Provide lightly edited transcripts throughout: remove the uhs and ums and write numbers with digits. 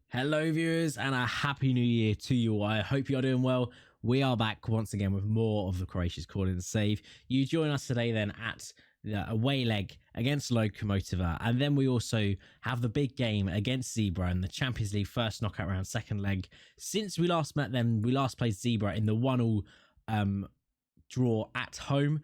Hello viewers and a happy new year to you. I hope you're doing well. We are back once again with more of the Croatia's Call in Save. You join us today then at the away leg against Lokomotiva, and then we also have the big game against Zebra in the Champions League first knockout round second leg. Since we last met them, we last played Zebra in the 1-1 draw at home.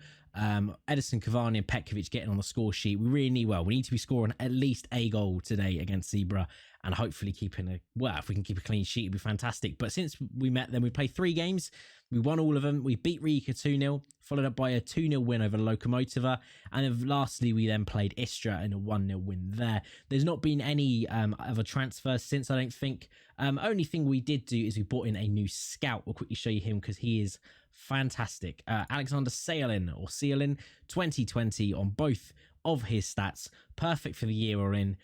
Edison Cavani and Petkovic getting on the score sheet. We really need we need to be scoring at least a goal today against Zebra, and hopefully keeping if we can keep a clean sheet, it'd be fantastic. But since we met them, we played 3 games. We won all of them. We beat Rijeka 2-0, followed up by a 2-0 win over Lokomotiva. And then lastly, we then played Istra in a 1-0 win there. There's not been any other transfers since, I don't think. Only thing we did do is we brought in a new scout. We'll quickly show you him because he is fantastic. Alexander Sealin 2020 on both of his stats. Perfect for the year we're in.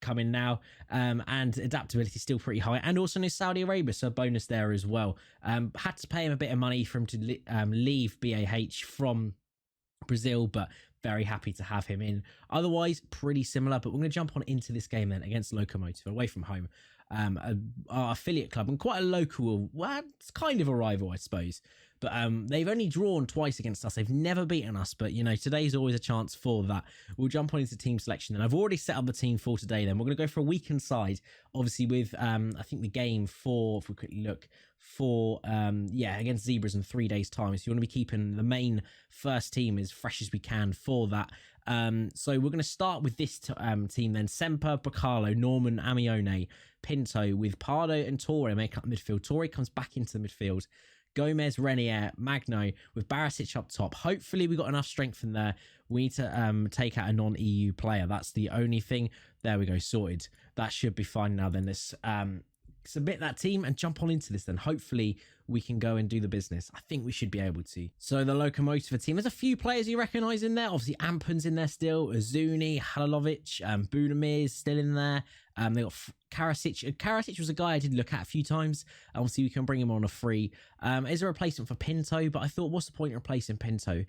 Coming now, and adaptability still pretty high, and also in Saudi Arabia, so a bonus there as well. Had to pay him a bit of money for him to leave BAH from Brazil, but very happy to have him in. Otherwise, pretty similar, but we're going to jump on into this game then against Lokomotiva away from home. Our affiliate club, and quite a local, it's kind of a rival, I suppose. But they've only drawn twice against us. They've never beaten us. But, today's always a chance for that. We'll jump on into team selection. And I've already set up the team for today then. We're going to go for a weakened side. Obviously with, I think the game for, if we quickly look, for, against Zebras in 3 days' time. So you want to be keeping the main first team as fresh as we can for that. So we're going to start with this team then. Semper, Bracalo, Norman, Amione, Pinto with Pardo and Torre make up midfield. Torre comes back into the midfield. Gomez, Renier, Magno with Barisic up top. Hopefully we got enough strength in there. We need to take out a non-EU player. That's the only thing. There we go, sorted. That should be fine now then. Let's submit that team and jump on into this then. Hopefully we can go and do the business. I think we should be able to. So the Lokomotiva team, there's a few players you recognise in there. Obviously Ampun's in there still. Azuni, Halilovic, Budamir's still in there. They got Karasic. Karasic was a guy I did look at a few times. Obviously we can bring him on a free. Is a replacement for Pinto, but I thought, what's the point of replacing Pinto?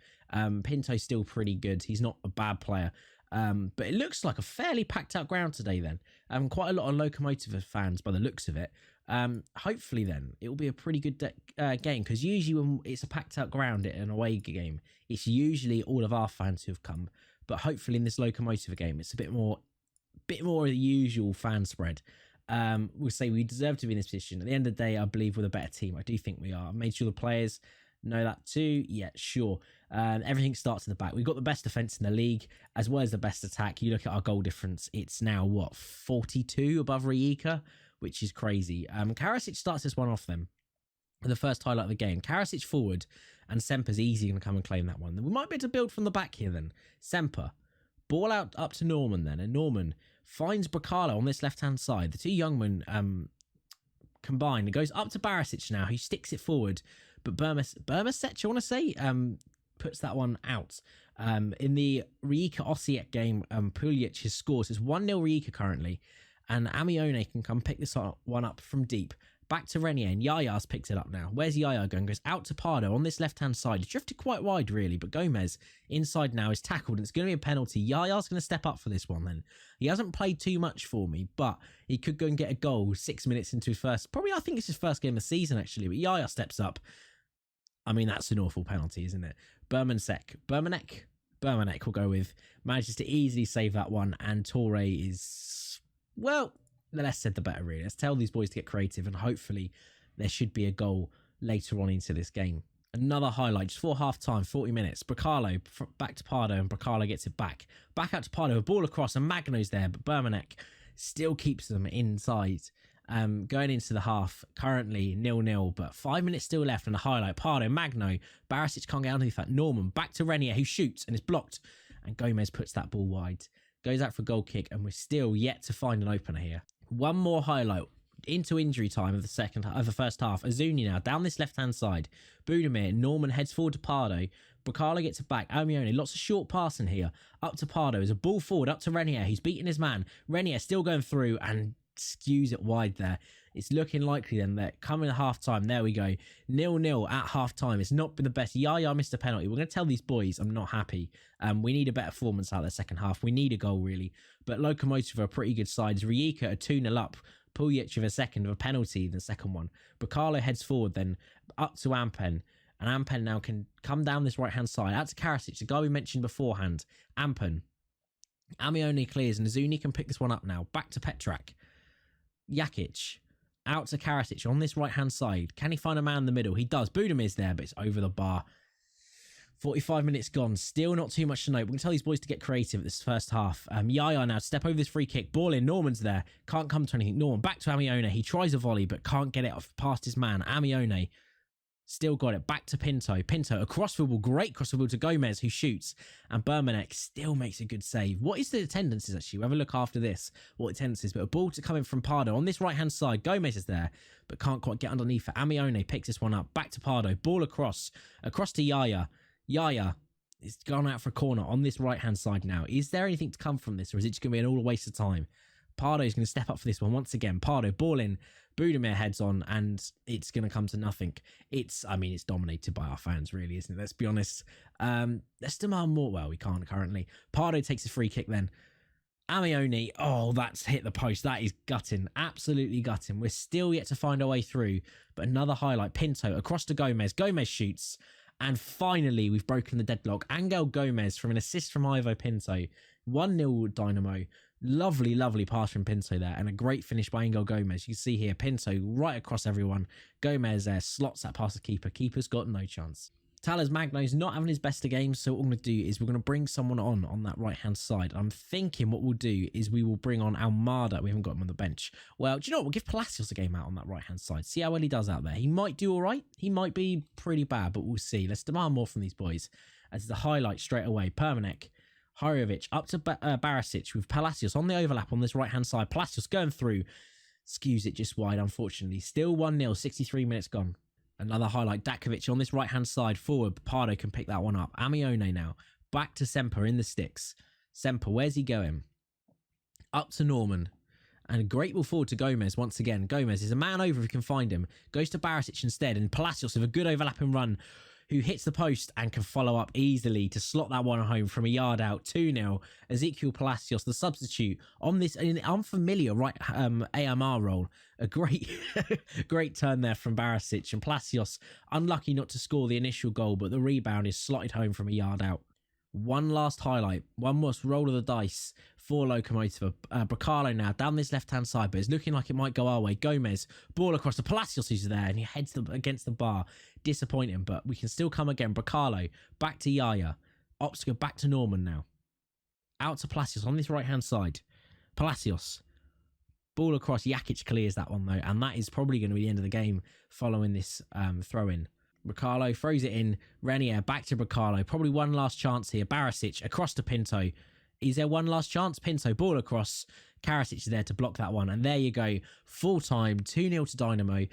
Pinto's still pretty good. He's not a bad player. But it looks like a fairly packed out ground today then. Quite a lot of Lokomotiva fans by the looks of it. Hopefully then it will be a pretty good game, because usually when it's a packed out ground at an away game, it's usually all of our fans who have come. But hopefully in this Lokomotiva game, it's a bit more of the usual fan spread. We'll say we deserve to be in this position. At the end of the day, I believe we're the better team. I do think we are. I've made sure the players know that too. Yeah, sure. Everything starts in the back. We've got the best defense in the league as well as the best attack. You look at our goal difference, it's now 42 above Rijeka, which is crazy. Karasic starts this one off then. The first highlight of the game. Karasic forward, and Semper's easy going to come and claim that one. We might be able to build from the back here then. Semper, ball out up to Norman then, and Norman finds Bracalo on this left-hand side. The two young men combined. It goes up to Barisic now, who sticks it forward, but Burmasec, I want to say, puts that one out. In the Rijeka Osijek game, Puljic has scored. It's 1-0 Rijeka currently, and Amione can come pick this one up from deep. Back to Renier, and Yaya's picked it up now. Where's Yaya going? Goes out to Pardo on this left-hand side. He's drifted quite wide, really, but Gomez inside now is tackled, and it's going to be a penalty. Yaya's going to step up for this one, then. He hasn't played too much for me, but he could go and get a goal 6 minutes into his first... Probably, I think it's his first game of the season, actually, but Yaya steps up. I mean, that's an awful penalty, isn't it? Bermanek will go with. Manages to easily save that one, and Torre is... Well... The less said, the better, really. Let's tell these boys to get creative, and hopefully there should be a goal later on into this game. Another highlight, just for half-time, 40 minutes. Bracalo back to Pardo, and Bracalo gets it back. Back out to Pardo, a ball across, and Magno's there, but Bermanek still keeps them inside. Going into the half, currently 0-0, but 5 minutes still left, and a highlight. Pardo, Magno, Barisic can't get underneath that. Norman, back to Renier, who shoots, and is blocked, and Gomez puts that ball wide. Goes out for a goal kick, and we're still yet to find an opener here. One more highlight into injury time of the first half. Azuni now down this left hand side. Budimir, Norman heads forward to Pardo. Bracalo gets it back. Amione, lots of short passing here. Up to Pardo. There's a ball forward up to Renier. He's beating his man. Renier still going through and skews it wide there. It's looking likely then that coming at half time, there we go, 0-0 at half time. It's not been the best. Yaya missed a penalty. We're going to tell these boys I'm not happy. We need a better performance out of the second half. We need a goal, really. But Lokomotiva are a pretty good side. Rijeka are 2-0 up Puljic with a second of a penalty, the second one. Bracalo heads forward, then up to Ampen. And Ampen now can come down this right-hand side. Out to Karasic, the guy we mentioned beforehand. Ampen. Amione clears, and Zuni can pick this one up now. Back to Petrak. Jakic. Out to Karasic on this right-hand side. Can he find a man in the middle? He does. Budamir's there, but it's over the bar. 45 minutes gone. Still not too much to note. We're going to tell these boys to get creative at this first half. Yaya now step over this free kick. Ball in. Norman's there. Can't come to anything. Norman back to Amione. He tries a volley, but can't get it off past his man. Amione still got it. Back to Pinto. Pinto, a crossfield ball. Great crossfield ball to Gomez, who shoots. And Bermanek still makes a good save. What is the attendances, actually? We'll have a look after this, what the attendance is. But a ball to come in from Pardo. On this right-hand side, Gomez is there, but can't quite get underneath it. Amione picks this one up. Back to Pardo. Ball across to Yaya. Yaya is gone out for a corner on this right-hand side now. Is there anything to come from this, or is it just going to be an all waste of time? Pardo is going to step up for this one once again. Pardo, ball in. Budimir heads on, and it's going to come to nothing. It's dominated by our fans, really, isn't it? Let's be honest. Let's demand more. Well, we can't currently. Pardo takes a free kick then. Amione, oh, that's hit the post. That is gutting. Absolutely gutting. We're still yet to find our way through, but another highlight. Pinto across to Gomez. Gomez shoots, and finally we've broken the deadlock. Angel Gomez from an assist from Ivo Pinto. 1-0 Dynamo. Lovely pass from Pinto there, and a great finish by Angel Gomez. You can see here, Pinto right across everyone. Gomez there slots that past the keeper. Keeper's got no chance. Talas Magno's not having his best of games, so what we're going to do is we're going to bring someone on that right-hand side. I'm thinking what we'll do is we will bring on Almada. We haven't got him on the bench. Well, do you know what? We'll give Palacios a game out on that right-hand side. See how well he does out there. He might do all right. He might be pretty bad, but we'll see. Let's demand more from these boys. As the highlight straight away, Permanek. Hajrovic up to Barisic with Palacios on the overlap on this right-hand side. Palacios going through. Skews it just wide, unfortunately. Still 1-0, 63 minutes gone. Another highlight. Dakovic on this right-hand side. Forward. Pardo can pick that one up. Amione now. Back to Semper in the sticks. Semper, where's he going? Up to Norman. And a great ball forward to Gomez once again. Gomez is a man over if you can find him. Goes to Barisic instead. And Palacios with a good overlapping run, who hits the post and can follow up easily to slot that one home from a yard out. 2-0. Ezequiel Palacios, the substitute, on this unfamiliar right AMR role. A great great turn there from Barisic. And Palacios, unlucky not to score the initial goal, but the rebound is slotted home from a yard out. One last highlight. One more roll of the dice for Locomotive. Bracalo now down this left-hand side, but it's looking like it might go our way. Gomez, ball across to Palacios, who's there, and he heads against the bar. Disappointing, but we can still come again. Bracalo, back to Yaya. Opska, back to Norman now. Out to Palacios on this right-hand side. Palacios. Ball across. Jakic clears that one, though, and that is probably going to be the end of the game following this throw-in. Bracalo throws it in. Renier back to Bracalo. Probably one last chance here. Barisic across to Pinto. Is there one last chance? Pinto, ball across. Karasic is there to block that one. And there you go. Full time. 2-0 to Dynamo.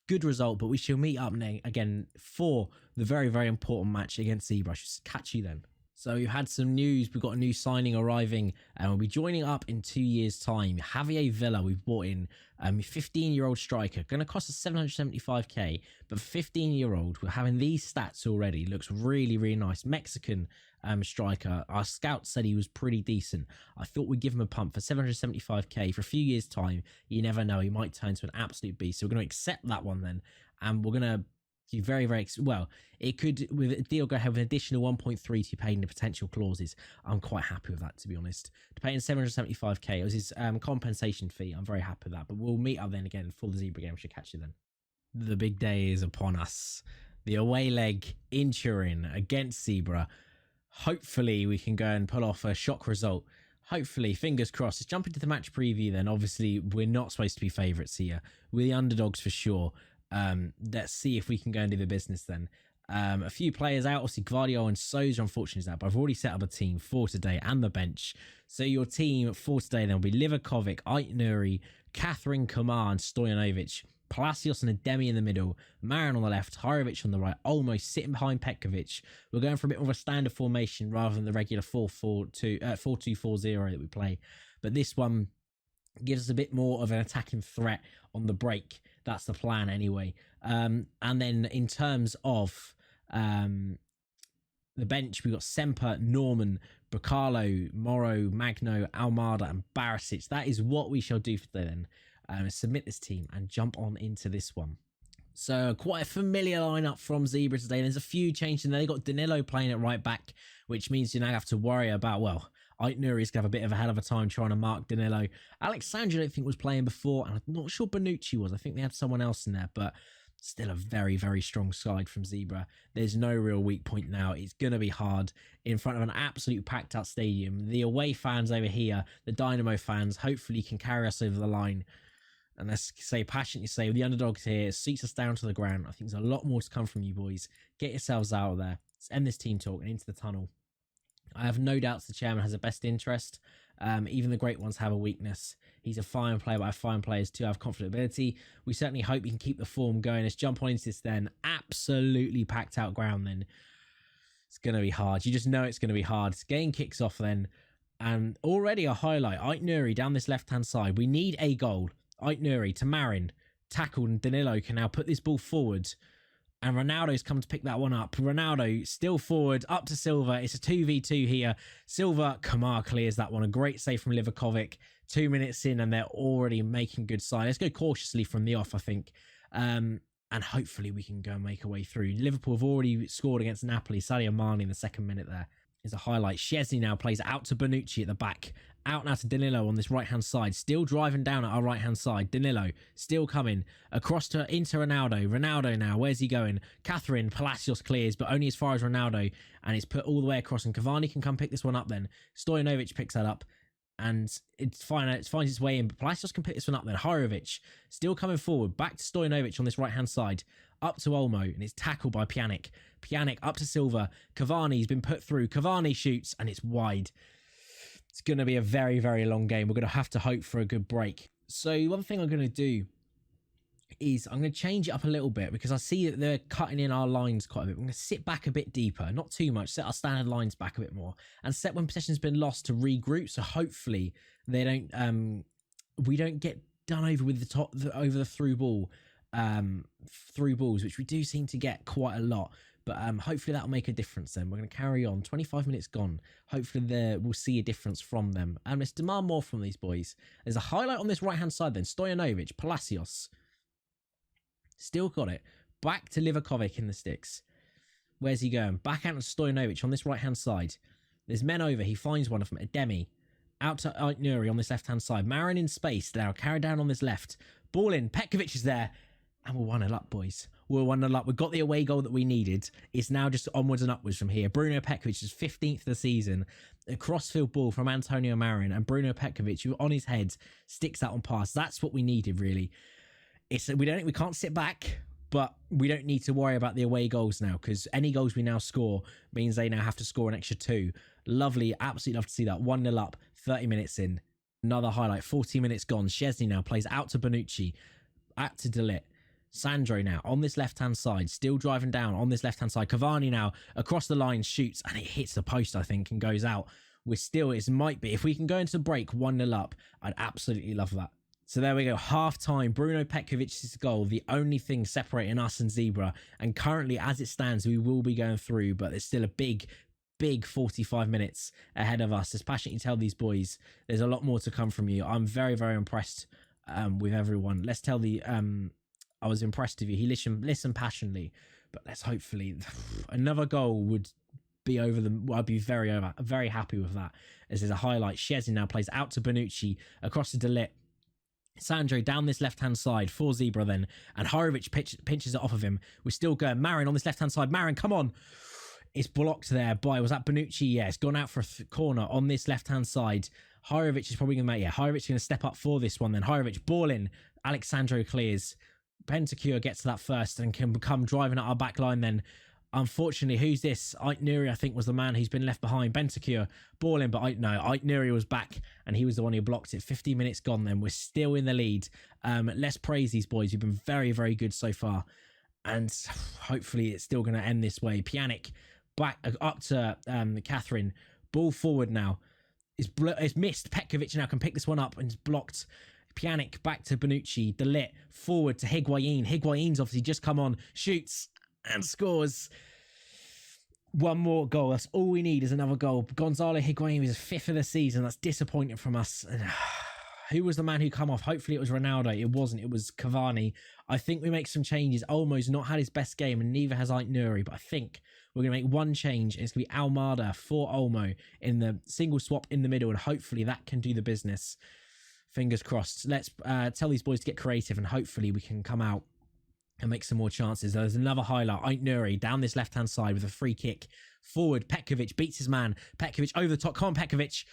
Good result, but we shall meet up again for the very, very important match against ZBrush. Catch you then. So we've had some news. We've got a new signing arriving, and we'll be joining up in 2 years' time. Javier Villa, we've bought in a 15-year-old striker. Going to cost us 775k, but 15-year-old, we're having these stats already. Looks really, really nice. Mexican striker. Our scout said he was pretty decent. I thought we'd give him a pump for 775k for a few years' time. You never know. He might turn into an absolute beast. So we're going to accept that one then, and we're going to very, very well. It could, with a deal, go ahead with an additional 1.3 to be paid in the potential clauses. I'm quite happy with that, to be honest. To pay in 775k, it was his compensation fee. I'm very happy with that. But we'll meet up then again for the Zebra game. We should catch you then. The big day is upon us. The away leg in Turin against Zebra. Hopefully, we can go and pull off a shock result. Hopefully, fingers crossed. Let's jump into the match preview then. Obviously, we're not supposed to be favourites here. We're the underdogs for sure. Let's see if we can go and do the business then. A few players out. Obviously, Guardiola and Sousa, unfortunately, is out. But I've already set up a team for today and the bench. So your team for today then will be Livakovic, Aitnuri, Catherine Kamar, and Stojanovic. Palacios and Ademi in the middle. Marin on the left. Hajrovic on the right. Almost sitting behind Petkovic. We're going for a bit more of a standard formation rather than the regular 4-2-4-0 that we play. But this one gives us a bit more of an attacking threat on the break. That's the plan anyway. And then in terms of the bench, we've got Semper, Norman, Bracalo, Moro, Magno, Almada, and Barisic. That is what we shall do for today then. submit this team and jump on into this one. So quite a familiar lineup from Zebra today. There's a few changes in there. They got Danilo playing at right back, which means you now have to worry about, well, Aitnuri's going to have a bit of a hell of a time trying to mark Danilo. Alexandra, I don't think, was playing before, and I'm not sure Bonucci was. I think they had someone else in there, but still a very, very strong side from Zebra. There's no real weak point now. It's going to be hard in front of an absolute packed out stadium. The away fans over here, the Dynamo fans, hopefully can carry us over the line. And let's passionately say, the underdogs here, seats us down to the ground. I think there's a lot more to come from you boys. Get yourselves out of there. Let's end this team talk and into the tunnel. I have no doubts the chairman has a best interest. Even the great ones have a weakness. He's a fine player, but I have fine players too. I have confident ability. We certainly hope he can keep the form going. Let's jump on into this then. Absolutely packed out ground then. It's going to be hard. You just know it's going to be hard. Game kicks off then. And already a highlight. Aitnuri down this left-hand side. We need a goal. Aitnuri to Marin, tackled, and Danilo can now put this ball forward, and Ronaldo's come to pick that one up. Ronaldo still forward, up to Silva. It's a 2v2 here. Silva, Kamar clears that one. A great save from Livakovic. 2 minutes in, and they're already making good sign. Let's go cautiously from the off, I think. And hopefully we can go and make a way through. Liverpool have already scored against Napoli. Sadio Mane in the 2nd minute there is a highlight. Szczesny now plays out to Bonucci at the back. Out now to Danilo on this right-hand side. Still driving down at our right-hand side. Danilo still coming. Across to into Ronaldo. Ronaldo now. Where's he going? Catherine. Palacios clears, but only as far as Ronaldo. And it's put all the way across. And Cavani can come pick this one up then. Stojanovic picks that up. And it's fine. It finds its way in. But Palacios can pick this one up then. Hirovic still coming forward. Back to Stojanovic on this right-hand side. Up to Olmo. And it's tackled by Pjanic. Pjanic up to Silva. Cavani's been put through. Cavani shoots. And it's wide. It's going to be a very, very long game. We're going to have to hope for a good break. So one thing I'm going to do is I'm going to change it up a little bit because I see that they're cutting in our lines quite a bit. I'm going to sit back a bit deeper, not too much, set our standard lines back a bit more, and set when possession's been lost to regroup. So hopefully they don't, we don't get done over with over the through balls, which we do seem to get quite a lot. But hopefully that'll make a difference then. We're going to carry on. 25 minutes gone. Hopefully we'll see a difference from them. And let's demand more from these boys. There's a highlight on this right-hand side then. Stojanovic, Palacios. Still got it. Back to Livakovic in the sticks. Where's he going? Back out to Stojanovic on this right-hand side. There's men over. He finds one of them. Ademi. Out to Aitnuri on this left-hand side. Marin in space. Now carried down on this left. Ball in. Petkovic is there. And we're 1-0 up, boys. We're 1-0 up. We've got the away goal that we needed. It's now just onwards and upwards from here. Bruno Petkovic is 15th of the season. A crossfield ball from Antonio Marin. And Bruno Petkovic, who on his head, sticks that on pass. That's what we needed, really. We can't sit back, but we don't need to worry about the away goals now, because any goals we now score means they now have to score an extra 2. Lovely. Absolutely love to see that. 1-0 up, 30 minutes in. Another highlight. 40 minutes gone. Szczesny now plays out to Bonucci. Out to De Ligt. Sandro now on this left-hand side, still driving down on this left-hand side. Cavani now across the line, shoots, and it hits the post, I think, and goes out. It might be. If we can go into break 1-0 up, I'd absolutely love that. So there we go, half-time. Bruno Petkovic's goal, the only thing separating us and Zebra. And currently, as it stands, we will be going through, but there's still a big 45 minutes ahead of us. As passionately tell these boys, there's a lot more to come from you. I'm very, very impressed with everyone. Let's tell the... I was impressed with you. He listened passionately, but let's hopefully another goal would be over them. I'd be very happy with that. As there's a highlight. Szczesny now plays out to Bonucci across to De Ligt. Sandro down this left-hand side for Zebra then, and Hirovic pinches it off of him. We're still going. Marin on this left-hand side. Marin, come on. It's blocked there by, was that Bonucci? Yeah, it's gone out for a corner on this left-hand side. Hirovic is probably going to make, Hirovic is going to step up for this one then. Hirovic, ball in. Alexandro clears. Pentakure gets to that first and can come driving at our back line then. Unfortunately, who's this? Aitnuri, I think, was the man who's been left behind. Pentakure, ball in, but Aitnuri was back and he was the one who blocked it. 50 minutes gone then. We're still in the lead. Let's praise these boys who've been very, very good so far. And hopefully it's still going to end this way. Pjanic back up to Catherine. Ball forward now. It's missed. Petkovic now can pick this one up and it's blocked. Pjanic back to Bonucci. De Ligt forward to Higuain. Higuain's obviously just come on, shoots and scores. One more goal. That's all we need is another goal. Gonzalo Higuain is 5th of the season. That's disappointing from us. who was the man who come off? Hopefully it was Ronaldo. It wasn't. It was Cavani. I think we make some changes. Olmo's not had his best game, and neither has Ait Nuri, but I think we're going to make one change. It's going to be Almada for Olmo in the single swap in the middle, and hopefully that can do the business. Fingers crossed. Let's tell these boys to get creative, and hopefully we can come out and make some more chances. There's another highlight. Ait Nuri down this left-hand side with a free kick. Forward, Petkovic beats his man. Petkovic over the top. Come on, Petkovic.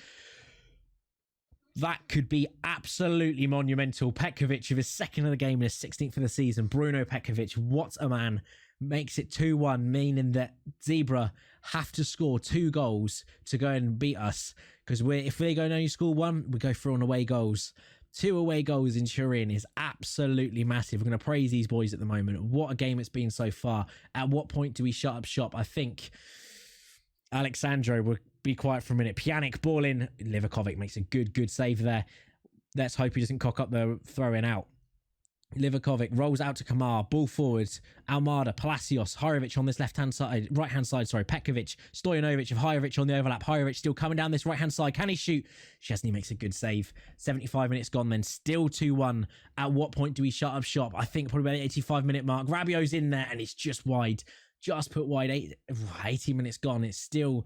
That could be absolutely monumental. Petkovic with his second of the game and his 16th of the season. Bruno Petkovic, what a man. Makes it 2-1, meaning that Zebra have to score 2 goals to go and beat us. Because if they go and only score 1, we go through on away goals. 2 away goals in Turin is absolutely massive. We're going to praise these boys at the moment. What a game it's been so far. At what point do we shut up shop? I think Alexandro will be quiet for a minute. Pjanic, ball in. Livakovic makes a good save there. Let's hope he doesn't cock up the throw-in out. Livakovic rolls out to Kamar, ball forward. Almada, Palacios, Hajovic on this right-hand side, Petkovic, Stojanovic of Hajovic on the overlap. Hajovic still coming down this right-hand side. Can he shoot? Szczesny makes a good save. 75 minutes gone then, still 2-1. At what point do we shut up shop? I think probably about the 85-minute mark. Rabiot's in there and it's just wide. Just put wide. 80 minutes gone. It's still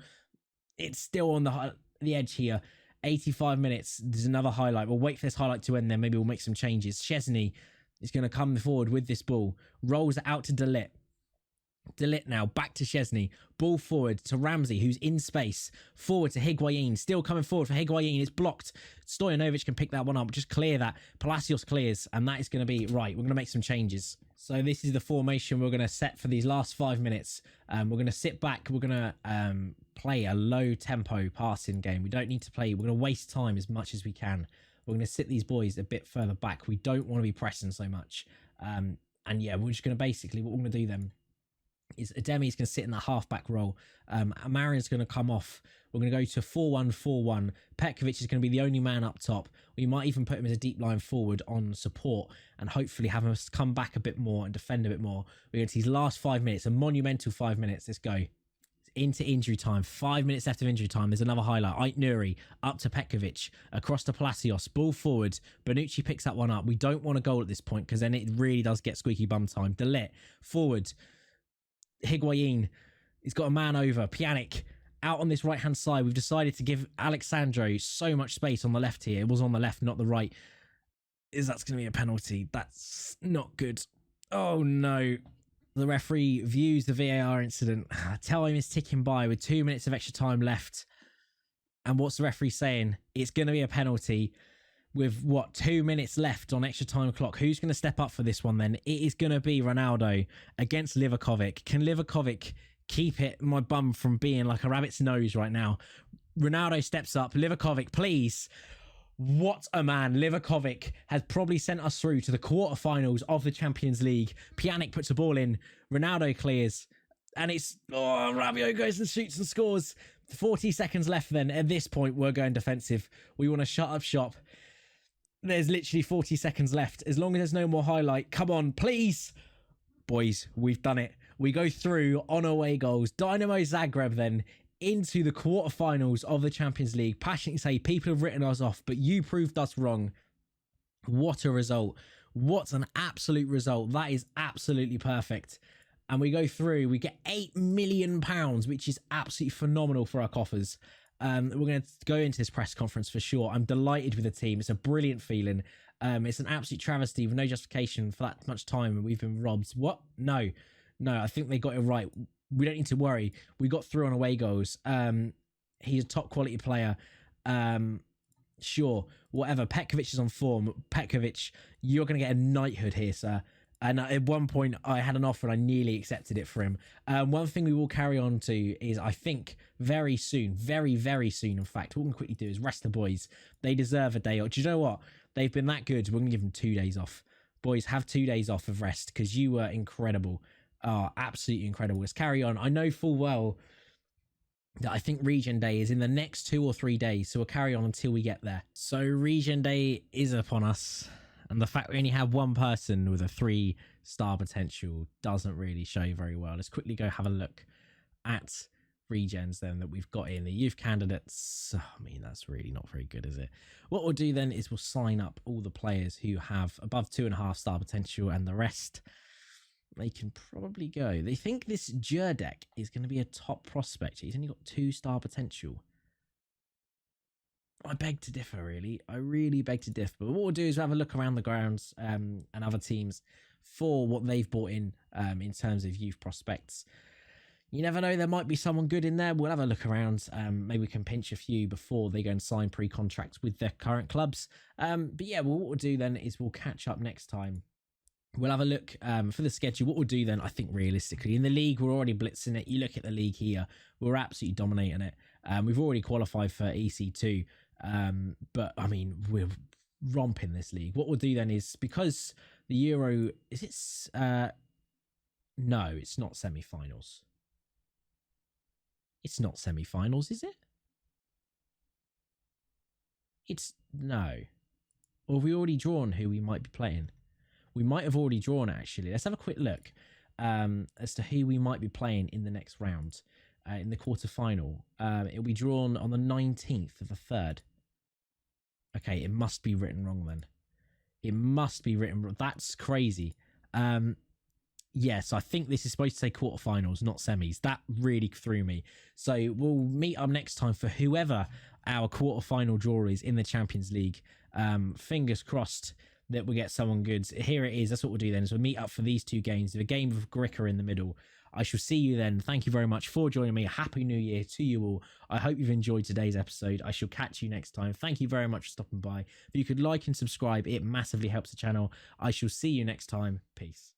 on the edge here. 85 minutes. There's another highlight. We'll wait for this highlight to end then. Maybe we'll make some changes. Szczesny is going to come forward with this ball. Rolls it out to De Ligt. De Ligt now back to Szczesny. Ball forward to Ramsey, who's in space. Forward to Higuain. Still coming forward for Higuain. It's blocked. Stojanovic can pick that one up. Just clear that. Palacios clears. And that is going to be right. We're going to make some changes. So this is the formation we're going to set for these last 5 minutes. We're going to sit back. We're going to play a low tempo passing game. We don't need to play. We're going to waste time as much as we can. We're going to sit these boys a bit further back. We don't want to be pressing so much. And yeah, we're just going to basically, what we're going to do then is Ademi's going to sit in that half-back role. Amarin's going to come off. We're going to go to 4-1-4-1. Petkovic is going to be the only man up top. We might even put him as a deep line forward on support and hopefully have him come back a bit more and defend a bit more. We're going to these last 5 minutes, a monumental 5 minutes. Let's go. Into injury time. 5 minutes left of injury time. There's another highlight. Ait Nuri up to Petkovic. Across to Palacios. Ball forward. Bonucci picks that one up. We don't want a goal at this point because then it really does get squeaky bum time. De Ligt forward. Higuain. He's got a man over. Pjanic out on this right-hand side. We've decided to give Alexandro so much space on the left here. It was on the left, not the right. That's going to be a penalty. That's not good. Oh, no. The referee views the VAR incident. Time is ticking by with 2 minutes of extra time left. And what's the referee saying? It's going to be a penalty with, 2 minutes left on extra time clock. Who's going to step up for this one then? It is going to be Ronaldo against Livakovic. Can Livakovic keep my bum from being like a rabbit's nose right now? Ronaldo steps up. Livakovic, please. What a man. Livakovic has probably sent us through to the quarterfinals of the Champions League. Pjanic puts a ball in. Ronaldo clears. And it's... Rabiot goes and shoots and scores. 40 seconds left then. At this point, we're going defensive. We want to shut up shop. There's literally 40 seconds left. As long as there's no more highlight. Come on, please. Boys, we've done it. We go through on away goals. Dynamo Zagreb then into the quarterfinals of the Champions League. Passionately say people have written us off, but you proved us wrong. What a result. What an absolute result. That is absolutely perfect. And we go through, we get £8 million, which is absolutely phenomenal for our coffers. We're going to go into this press conference for sure. I'm delighted with the team. It's a brilliant feeling. It's an absolute travesty with no justification for that much time and we've been robbed. What? No, I think they got it right. We don't need to worry. We got through on away goals. He's a top quality player. Sure, whatever. Petkovic is on form. Petkovic, you're going to get a knighthood here, sir. And at one point, I had an offer and I nearly accepted it for him. One thing we will carry on to is, I think, very soon, very, very soon, in fact, what we can quickly do is rest the boys. They deserve a day off. Do you know what? They've been that good. We're going to give them 2 days off. Boys, have 2 days off of rest because you were incredible. Absolutely incredible. Let's carry on. I know full well that I think Region Day is in the next 2 or 3 days, so we'll carry on until we get there. So Region Day is upon us, and the fact we only have one person with a 3-star potential doesn't really show very well. Let's quickly go have a look at regens then that we've got in the youth candidates. I mean, that's really not very good, is it? What we'll do then is we'll sign up all the players who have above 2.5 star potential, and the rest, they can probably go. They think this Jurdek is going to be a top prospect. He's only got 2-star potential. I beg to differ, really. I really beg to differ. But what we'll do is we'll have a look around the grounds and other teams for what they've bought in terms of youth prospects. You never know, there might be someone good in there. We'll have a look around. Maybe we can pinch a few before they go and sign pre-contracts with their current clubs. But yeah, what we'll do then is we'll catch up next time. We'll have a look for the schedule. What we'll do then, I think realistically, in the league, we're already blitzing it. You look at the league here, we're absolutely dominating it. We've already qualified for EC2. But I mean, we're romping this league. What we'll do then is, because the Euro, is it, no, it's not semi-finals. It's not semi-finals, is it? It's, no. Or have we already drawn who we might be playing? We might have already drawn, actually. Let's have a quick look as to who we might be playing in the next round. In the quarterfinal. It'll be drawn on the 19th of the 3rd. Okay, it must be written wrong then. It must be written wrong. That's crazy. Yes, I think this is supposed to say quarterfinals, not semis. That really threw me. So we'll meet up next time for whoever our quarterfinal draw is in the Champions League. Fingers crossed that we get someone good. Here it is. That's what we'll do then, is we'll meet up for these 2 games. The game of Gricker in the middle. I shall see you then. Thank you very much for joining me. Happy New Year to you all. I hope you've enjoyed today's episode. I shall catch you next time. Thank you very much for stopping by. If you could like and subscribe, it massively helps the channel. I shall see you next time. Peace.